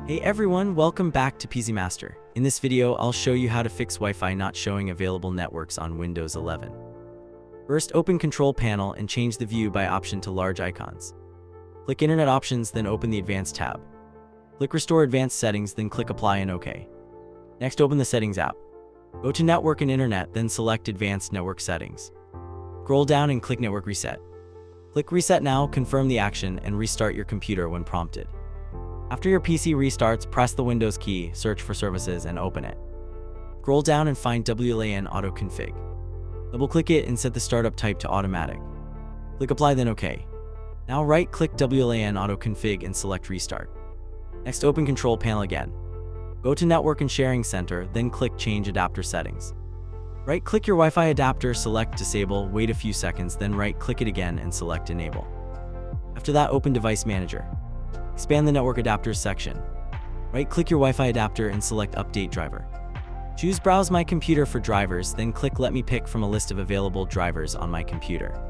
Hey everyone, welcome back to PeasyMaster. In this video, I'll show you how to fix Wi-Fi not showing available networks on Windows 11. First, open Control Panel and change the view by option to large icons. Click Internet Options, then open the Advanced tab. Click Restore Advanced Settings, then click Apply and OK. Next, open the Settings app. Go to Network and Internet, then select Advanced Network Settings. Scroll down and click Network Reset. Click Reset Now, confirm the action, and restart your computer when prompted. After your PC restarts, press the Windows key, search for services, and open it. Scroll down and find WLAN Auto Config. Double-click it and set the startup type to automatic. Click Apply, then OK. Now right-click WLAN Auto Config and select Restart. Next, open Control Panel again. Go to Network and Sharing Center, then click Change Adapter Settings. Right-click your Wi-Fi adapter, select Disable, wait a few seconds, then right-click it again and select Enable. After that, open Device Manager. Expand the Network Adapters section. Right-click your Wi-Fi adapter and select Update Driver. Choose Browse My Computer for drivers, then click Let me pick from a list of available drivers on my computer.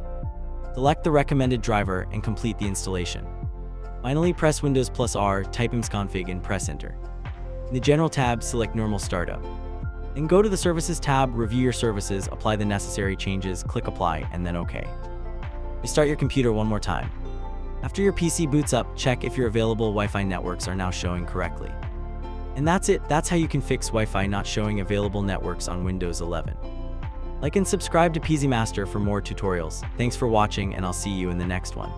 Select the recommended driver and complete the installation. Finally, press Windows +R, type msconfig and press Enter. In the General tab, select Normal Startup. Then go to the Services tab, review your services, apply the necessary changes, click Apply, and then OK. Restart your computer one more time. After your PC boots up, check if your available Wi-Fi networks are now showing correctly. And that's it. That's how you can fix Wi-Fi not showing available networks on Windows 11. Like and subscribe to PeasyMaster for more tutorials. Thanks for watching, and I'll see you in the next one.